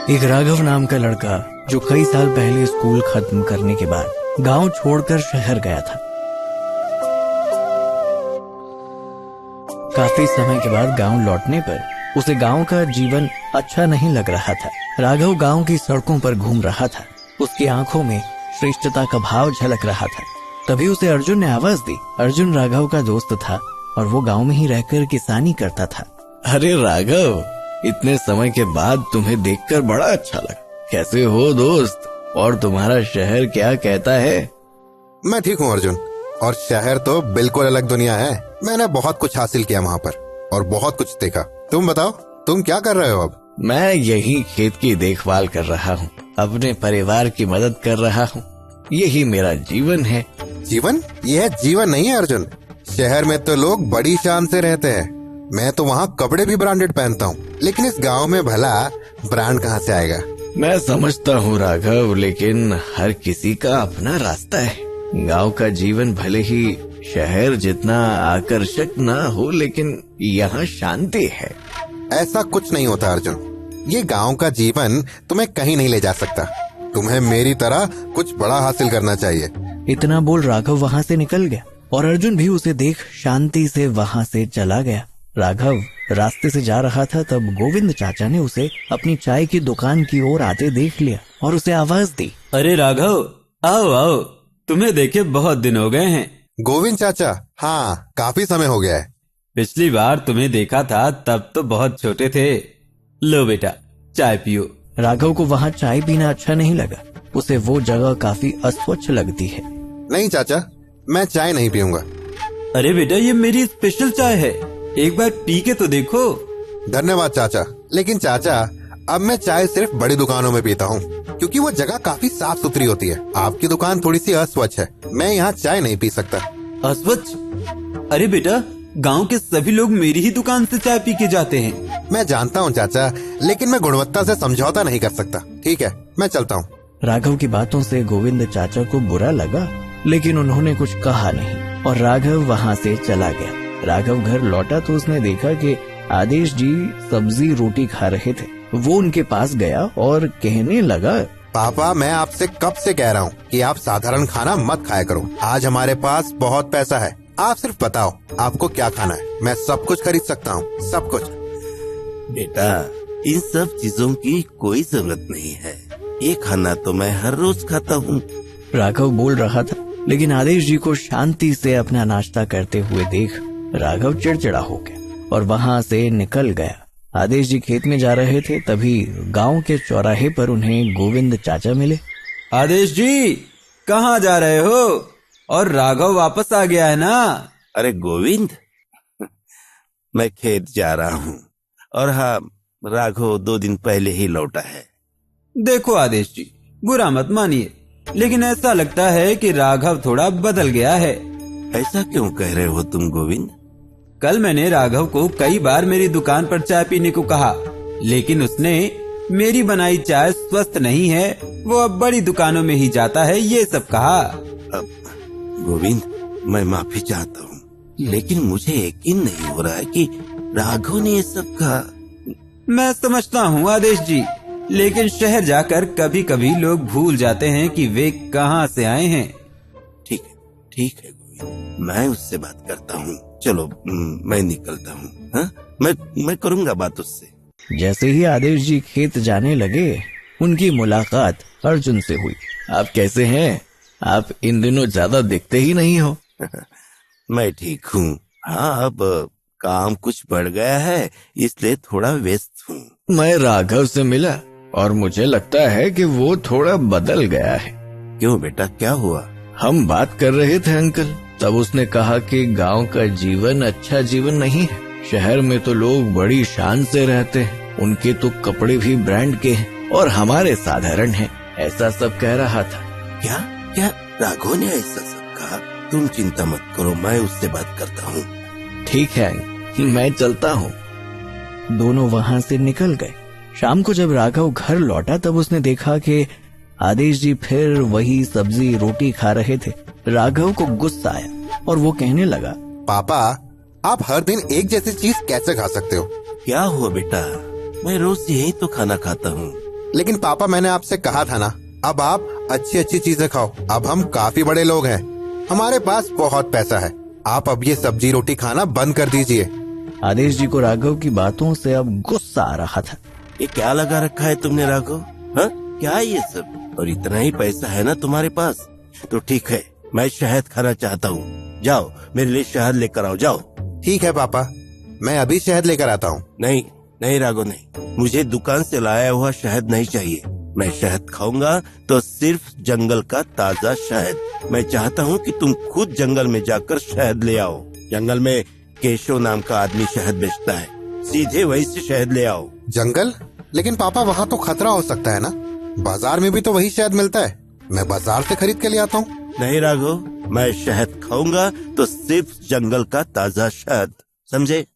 एक राघव नाम का लड़का जो कई साल पहले स्कूल खत्म करने के बाद गांव छोड़कर शहर गया था। काफी समय के बाद गांव लौटने पर उसे गांव का जीवन अच्छा नहीं लग रहा था। राघव गांव की सड़कों पर घूम रहा था। उसकी आंखों में श्रेष्ठता का भाव झलक रहा था। तभी उसे अर्जुन ने आवाज दी। अर्जुन राघव का दोस्त था और वो गांव में ही रहकर किसानी करता था। अरे राघव, इतने समय के बाद तुम्हें देखकर बड़ा अच्छा लगा। कैसे हो दोस्त? और तुम्हारा शहर क्या कहता है? मैं ठीक हूँ अर्जुन, और शहर तो बिल्कुल अलग दुनिया है। मैंने बहुत कुछ हासिल किया वहाँ पर और बहुत कुछ देखा। तुम बताओ, तुम क्या कर रहे हो अब? मैं यही खेत की देखभाल कर रहा हूँ, अपने परिवार की मदद कर रहा हूँ। यही मेरा जीवन है। जीवन? यह जीवन नहीं है अर्जुन। शहर में तो लोग बड़ी शान से रहते हैं। मैं तो वहाँ कपड़े भी ब्रांडेड पहनता हूँ, लेकिन इस गांव में भला ब्रांड कहाँ से आएगा? मैं समझता हूँ राघव, लेकिन हर किसी का अपना रास्ता है। गांव का जीवन भले ही शहर जितना आकर्षक ना हो, लेकिन यहाँ शांति है। ऐसा कुछ नहीं होता अर्जुन। ये गांव का जीवन तुम्हें कहीं नहीं ले जा सकता। तुम्हें मेरी तरह कुछ बड़ा हासिल करना चाहिए। इतना बोल राघव वहाँ से निकल गया और अर्जुन भी उसे देख शांति से वहाँ से चला गया। राघव रास्ते से जा रहा था, तब गोविंद चाचा ने उसे अपनी चाय की दुकान की ओर आते देख लिया और उसे आवाज दी। अरे राघव, आओ आओ, तुम्हें देखे बहुत दिन हो गए हैं। गोविंद चाचा? हाँ, काफी समय हो गया है। पिछली बार तुम्हें देखा था तब तो बहुत छोटे थे। लो बेटा, चाय पियो। राघव को वहाँ चाय पीना अच्छा नहीं लगा। उसे वो जगह काफी अस्वच्छ लगती है। नहीं चाचा, मैं चाय नहीं पीऊंगा। अरे बेटा, ये मेरी स्पेशल चाय है, एक बार पी के तो देखो। धन्यवाद चाचा, लेकिन चाचा अब मैं चाय सिर्फ बड़ी दुकानों में पीता हूँ, क्योंकि वो जगह काफी साफ सुथरी होती है। आपकी दुकान थोड़ी सी अस्वच्छ है। मैं यहाँ चाय नहीं पी सकता। अस्वच्छ? अरे बेटा, गांव के सभी लोग मेरी ही दुकान से चाय पी के जाते हैं। मैं जानता हूँ चाचा, लेकिन मैं गुणवत्ता से समझौता नहीं कर सकता। ठीक है, मैं चलता हूँ। राघव की बातों से गोविंद चाचा को बुरा लगा, लेकिन उन्होंने कुछ कहा नहीं और राघव वहाँ से चला गया। राघव घर लौटा तो उसने देखा कि आदेश जी सब्जी रोटी खा रहे थे। वो उनके पास गया और कहने लगा, पापा, मैं आपसे कब से कह रहा हूँ कि आप साधारण खाना मत खाया करो। आज हमारे पास बहुत पैसा है। आप सिर्फ बताओ आपको क्या खाना है, मैं सब कुछ खरीद सकता हूँ, सब कुछ। बेटा, इन सब चीजों की कोई जरूरत नहीं है। ये खाना तो मैं हर रोज खाता हूँ। राघव बोल रहा था, लेकिन आदेश जी को शांति से अपना नाश्ता करते हुए देख राघव चिड़चिड़ा हो गया और वहाँ से निकल गया। आदेश जी खेत में जा रहे थे, तभी गांव के चौराहे पर उन्हें गोविंद चाचा मिले। आदेश जी, कहाँ जा रहे हो? और राघव वापस आ गया है ना? अरे गोविंद, मैं खेत जा रहा हूँ, और हाँ, राघव 2 दिन पहले ही लौटा है। देखो आदेश जी, बुरा मत मानिए, लेकिन ऐसा लगता है कि राघव थोड़ा बदल गया है। ऐसा क्यों कह रहे हो तुम गोविंद? कल मैंने राघव को कई बार मेरी दुकान पर चाय पीने को कहा, लेकिन उसने मेरी बनाई चाय स्वस्थ नहीं है, वो अब बड़ी दुकानों में ही जाता है, ये सब कहा। गोविंद, मैं माफी चाहता हूँ, लेकिन मुझे यकीन नहीं हो रहा है कि राघव ने ये सब कहा। मैं समझता हूँ आदेश जी, लेकिन शहर जाकर कभी कभी लोग भूल जाते हैं कि वे कहाँ से आए हैं। ठीक है गोविंद, मैं उससे बात करता हूँ। चलो, मैं निकलता हूँ। हाँ, मैं करूँगा बात उससे। जैसे ही आदेश जी खेत जाने लगे, उनकी मुलाकात अर्जुन से हुई। आप कैसे हैं? आप इन दिनों ज्यादा दिखते ही नहीं हो। मैं ठीक हूँ। हाँ, अब काम कुछ बढ़ गया है, इसलिए थोड़ा व्यस्त हूँ। मैं राघव से मिला और मुझे लगता है कि वो थोड़ा बदल गया है। क्यों बेटा, क्या हुआ? हम बात कर रहे थे अंकल, तब उसने कहा कि गांव का जीवन अच्छा जीवन नहीं है। शहर में तो लोग बड़ी शान से रहते हैं, उनके तो कपड़े भी ब्रांड के हैं और हमारे साधारण हैं, ऐसा सब कह रहा था। क्या क्या राघव ने ऐसा सब कहा? तुम चिंता मत करो, मैं उससे बात करता हूँ। ठीक है, मैं चलता हूँ। दोनों वहाँ से निकल गए। शाम को जब राघव घर लौटा, तब उसने देखा कि आदेश जी फिर वही सब्जी रोटी खा रहे थे। राघव को गुस्सा आया और वो कहने लगा, पापा, आप हर दिन एक जैसी चीज कैसे खा सकते हो? क्या हुआ बेटा, मैं रोज यही तो खाना खाता हूँ। लेकिन पापा मैंने आपसे कहा था ना, अब आप अच्छी अच्छी चीजें खाओ। अब हम काफी बड़े लोग हैं, हमारे पास बहुत पैसा है। आप अब ये सब्जी रोटी खाना बंद कर दीजिए। आदेश जी को राघव की बातों से अब गुस्सा आ रहा था। ये क्या लगा रखा है तुमने राघव? हाँ, क्या है ये सब? और इतना ही पैसा है ना तुम्हारे पास? तो ठीक है, मैं शहद खाना चाहता हूँ। जाओ मेरे लिए शहद लेकर आओ, जाओ। ठीक है पापा, मैं अभी शहद लेकर आता हूँ। नहीं नहीं राघव नहीं, मुझे दुकान से लाया हुआ शहद नहीं चाहिए। मैं शहद खाऊंगा तो सिर्फ जंगल का ताजा शहद। मैं चाहता हूँ कि तुम खुद जंगल में जाकर शहद ले आओ। जंगल में केशव नाम का आदमी शहद बेचता है, सीधे वहीं से शहद ले आओ। जंगल? लेकिन पापा वहाँ तो खतरा हो सकता है ना, बाजार में भी तो वही शहद मिलता है। मैं बाजार से खरीद के ले आता हूँ। नहीं राघव, मैं शहद खाऊंगा तो सिर्फ जंगल का ताजा शहद, समझे?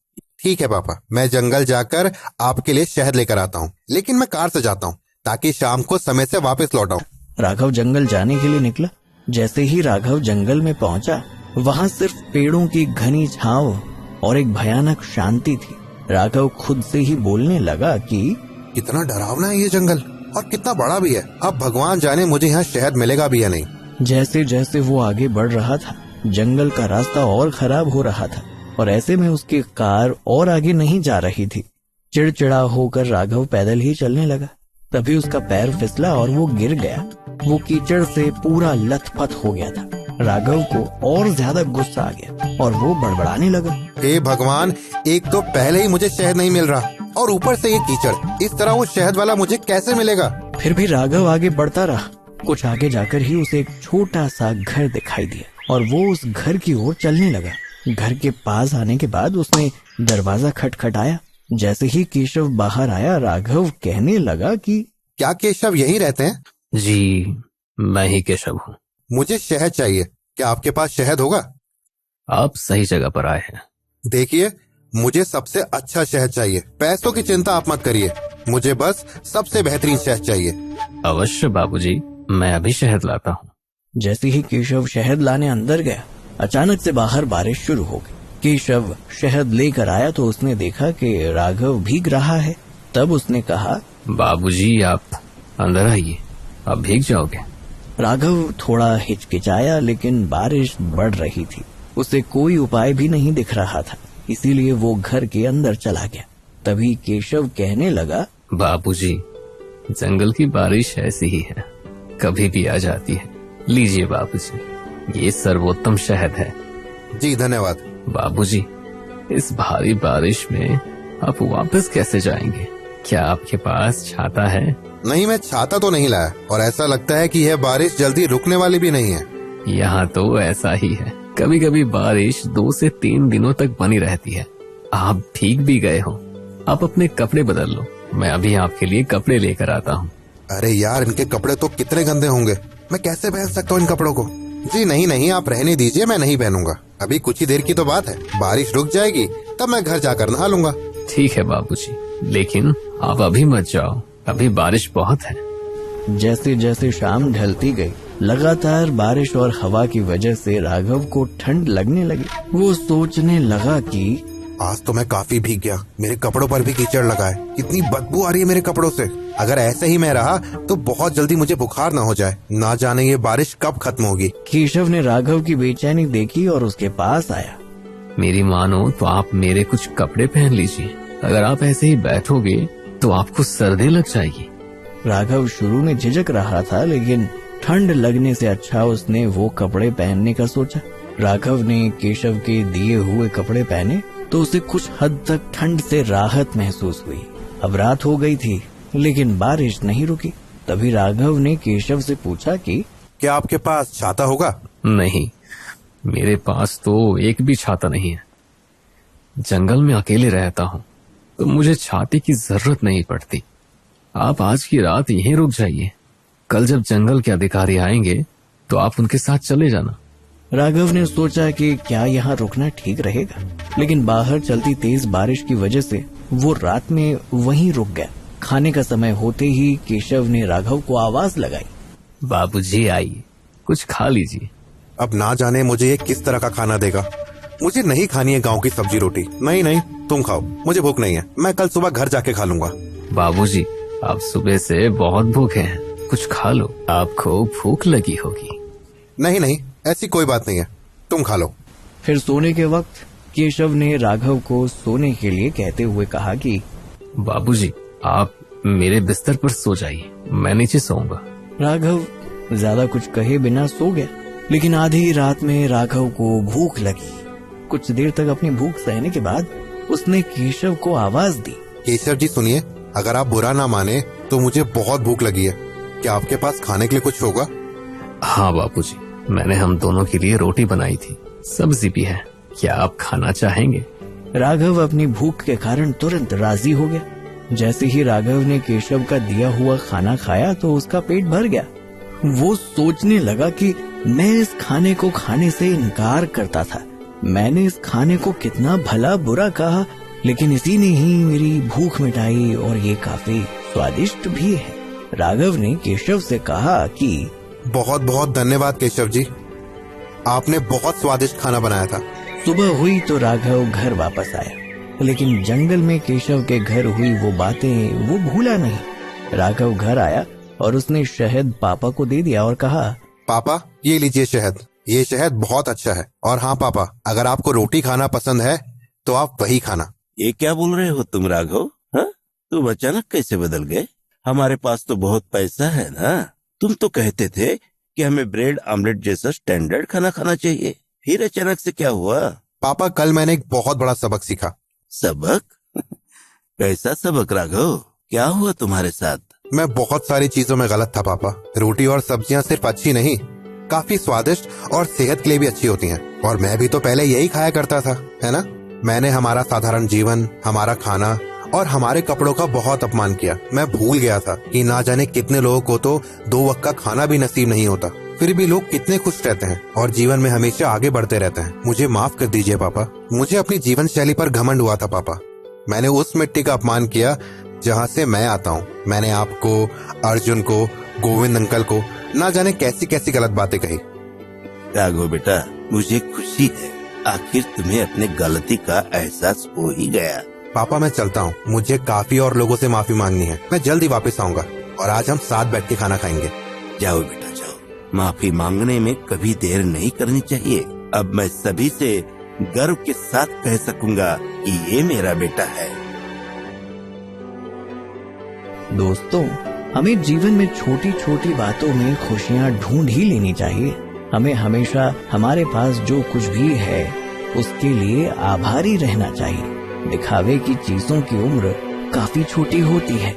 ठीक है पापा, मैं जंगल जाकर आपके लिए शहद लेकर आता हूँ, लेकिन मैं कार से जाता हूँ ताकि शाम को समय से वापस लौट आऊं। राघव जंगल जाने के लिए निकला। जैसे ही राघव जंगल में पहुंचा, वहाँ सिर्फ पेड़ों की घनी छांव और एक भयानक शांति थी। राघव खुद से ही बोलने लगा कि कितना डरावना है ये जंगल, और कितना बड़ा भी है। अब भगवान जाने मुझे यहाँ शहद मिलेगा भी या नहीं। जैसे जैसे वो आगे बढ़ रहा था, जंगल का रास्ता और खराब हो रहा था और ऐसे में उसकी कार और आगे नहीं जा रही थी। चिड़चिड़ा होकर राघव पैदल ही चलने लगा। तभी उसका पैर फिसला और वो गिर गया। वो कीचड़ से पूरा लथपथ हो गया था। राघव को और ज्यादा गुस्सा आ गया और वो बड़बड़ाने लगा, हे भगवान, एक तो पहले ही मुझे शहद नहीं मिल रहा और ऊपर से ये कीचड़। इस तरह वो शहद वाला मुझे कैसे मिलेगा? फिर भी राघव आगे बढ़ता रहा। कुछ आगे जाकर ही उसे एक छोटा सा घर दिखाई दिया और वो उस घर की ओर चलने लगा। घर के पास आने के बाद उसने दरवाजा खटखटाया। जैसे ही केशव बाहर आया, राघव कहने लगा कि क्या केशव यहीं रहते हैं? जी, मैं ही केशव हूँ। मुझे शहद चाहिए, क्या आपके पास शहद होगा? आप सही जगह पर आए हैं। देखिए, मुझे सबसे अच्छा शहद चाहिए। पैसों की चिंता आप मत करिए, मुझे बस सबसे बेहतरीन शहद चाहिए। अवश्य बाबूजी, मैं अभी शहद लाता हूँ। जैसे ही केशव शहद लाने अंदर गया, अचानक से बाहर बारिश शुरू हो गई। केशव शहद लेकर आया तो उसने देखा कि राघव भीग रहा है। तब उसने कहा, बाबूजी आप अंदर आइए, आप भीग जाओगे। राघव थोड़ा हिचकिचाया, लेकिन बारिश बढ़ रही थी। उसे कोई उपाय भी नहीं दिख रहा था, इसीलिए वो घर के अंदर चला गया। तभी केशव कहने लगा, बाबूजी, जंगल की बारिश ऐसी ही है, कभी भी आ जाती है। लीजिए बाबूजी, ये सर्वोत्तम शहद है। जी धन्यवाद। बाबूजी, इस भारी बारिश में आप वापस कैसे जाएंगे? क्या आपके पास छाता है? नहीं, मैं छाता तो नहीं लाया और ऐसा लगता है कि यह बारिश जल्दी रुकने वाली भी नहीं है। यहाँ तो ऐसा ही है, कभी कभी बारिश 2 से 3 दिनों तक बनी रहती है। आप भीग भी गए हो, आप अपने कपड़े बदल लो, मैं अभी आपके लिए कपड़े लेकर आता हूँ। अरे यार, इनके कपड़े तो कितने गंदे होंगे, मैं कैसे पहन सकता हूँ इन कपड़ों को? जी नहीं, आप रहने दीजिए, मैं नहीं पहनूंगा। अभी कुछ ही देर की तो बात है, बारिश रुक जाएगी तब मैं घर जाकर नहा लूंगा। ठीक है बाबूजी, लेकिन आप अभी मत जाओ, अभी बारिश बहुत है। जैसे जैसे शाम ढलती गई, लगातार बारिश और हवा की वजह से राघव को ठंड लगने लगी। वो सोचने लगा कि आज तो मैं काफी भीग गया, मेरे कपड़ों पर भी कीचड़ लगा है, कितनी बदबू आ रही है मेरे कपड़ों से। अगर ऐसे ही मैं रहा तो बहुत जल्दी मुझे बुखार ना हो जाए। ना जाने ये बारिश कब खत्म होगी। केशव ने राघव की बेचैनी देखी और उसके पास आया। मेरी मानो तो आप मेरे कुछ कपड़े पहन लीजिए, अगर आप ऐसे ही बैठोगे तो आपको सर्दी लग जाएगी। राघव शुरू में झिझक रहा था, लेकिन ठंड लगने से अच्छा उसने वो कपड़े पहनने का सोचा। राघव ने केशव के दिए हुए कपड़े पहने तो उसे कुछ हद तक ठंड से राहत महसूस हुई। अब रात हो गई थी, लेकिन बारिश नहीं रुकी। तभी राघव ने केशव से पूछा कि क्या आपके पास छाता होगा? नहीं, मेरे पास तो एक भी छाता नहीं है। जंगल में अकेले रहता हूँ तो मुझे छाते की जरूरत नहीं पड़ती। आप आज की रात यहीं रुक जाइए, कल जब जंगल के अधिकारी आएंगे तो आप उनके साथ चले जाना। राघव ने सोचा कि क्या यहाँ रुकना ठीक रहेगा, लेकिन बाहर चलती तेज बारिश की वजह से वो रात में वहीं रुक गया। खाने का समय होते ही केशव ने राघव को आवाज लगाई, बाबूजी आइए, कुछ खा लीजिए। अब ना जाने मुझे ये किस तरह का खाना देगा। मुझे नहीं खानी है गांव की सब्जी रोटी। नहीं, तुम खाओ, मुझे भूख नहीं है, मैं कल सुबह घर जाके खा लूंगा। बाबूजी, आप सुबह से बहुत भूखे हैं, कुछ खा लो, आपको भूख लगी होगी। नहीं नहीं, ऐसी कोई बात नहीं है, तुम खा लो। फिर सोने के वक्त केशव ने राघव को सोने के लिए कहते हुए कहा कि बाबूजी, आप मेरे बिस्तर पर सो जाइए, मैं नीचे सोऊंगा। राघव ज्यादा कुछ कहे बिना सो गया। लेकिन आधी रात में राघव को भूख लगी। कुछ देर तक अपनी भूख सहने के बाद उसने केशव को आवाज दी। केशव जी सुनिए, अगर आप बुरा ना माने तो मुझे बहुत भूख लगी है, क्या आपके पास खाने के लिए कुछ होगा? हाँ बाबूजी, मैंने हम दोनों के लिए रोटी बनाई थी, सब्जी भी है, क्या आप खाना चाहेंगे? राघव अपनी भूख के कारण तुरंत राजी हो गया। जैसे ही राघव ने केशव का दिया हुआ खाना खाया तो उसका पेट भर गया। वो सोचने लगा कि मैं इस खाने को खाने से इनकार करता था, मैंने इस खाने को कितना भला बुरा कहा, लेकिन इसी ने ही मेरी भूख मिटाई और ये काफी स्वादिष्ट भी है। राघव ने केशव से कहा कि बहुत बहुत धन्यवाद केशव जी, आपने बहुत स्वादिष्ट खाना बनाया था। सुबह हुई तो राघव घर वापस आया, लेकिन जंगल में केशव के घर हुई वो बातें वो भूला नहीं। राघव घर आया और उसने शहद पापा को दे दिया और कहा, पापा ये लीजिए शहद, ये शहद बहुत अच्छा है। और हाँ पापा, अगर आपको रोटी खाना पसंद है तो आप वही खाना। ये क्या बोल रहे हो तुम राघव? हाँ, तुम अचानक कैसे बदल गए? हमारे पास तो बहुत पैसा है ना। तुम तो कहते थे कि हमें ब्रेड आमलेट जैसा स्टैंडर्ड खाना खाना चाहिए, फिर अचानक से क्या हुआ? पापा कल मैंने एक बहुत बड़ा सबक सीखा। सबक? कैसा सबक राघव? क्या हुआ तुम्हारे साथ? मैं बहुत सारी चीजों में गलत था पापा। रोटी और सब्जियां सिर्फ अच्छी नहीं, काफी स्वादिष्ट और सेहत के लिए भी अच्छी होती हैं। और मैं भी तो पहले यही खाया करता था, है ना। मैंने हमारा साधारण जीवन, हमारा खाना और हमारे कपड़ों का बहुत अपमान किया। मैं भूल गया था कि ना जाने कितने लोगों को तो 2 वक्त का खाना भी नसीब नहीं होता, फिर भी लोग कितने खुश रहते हैं और जीवन में हमेशा आगे बढ़ते रहते हैं। मुझे माफ कर दीजिए पापा, मुझे अपनी जीवन शैली पर घमंड हुआ था पापा। मैंने उस मिट्टी का अपमान किया जहाँ से मैं आता हूँ। मैंने आपको, अर्जुन को, गोविंद अंकल को ना जाने कैसी कैसी गलत बातें कही। राघव बेटा, मुझे खुशी है आखिर तुम्हें अपने गलती का एहसास हो ही गया। पापा मैं चलता हूँ, मुझे काफी और लोगों से माफी मांगनी है। मैं जल्दी वापस आऊंगा और आज हम साथ बैठ के खाना खाएंगे। जाओ बेटा जाओ, माफी मांगने में कभी देर नहीं करनी चाहिए। अब मैं सभी से गर्व के साथ कह सकूंगा कि ये मेरा बेटा है। दोस्तों, हमें जीवन में छोटी छोटी बातों में खुशियाँ ढूंढ ही लेनी चाहिए। हमें हमेशा हमारे पास जो कुछ भी है उसके लिए आभारी रहना चाहिए। दिखावे की चीजों की उम्र काफी छोटी होती है।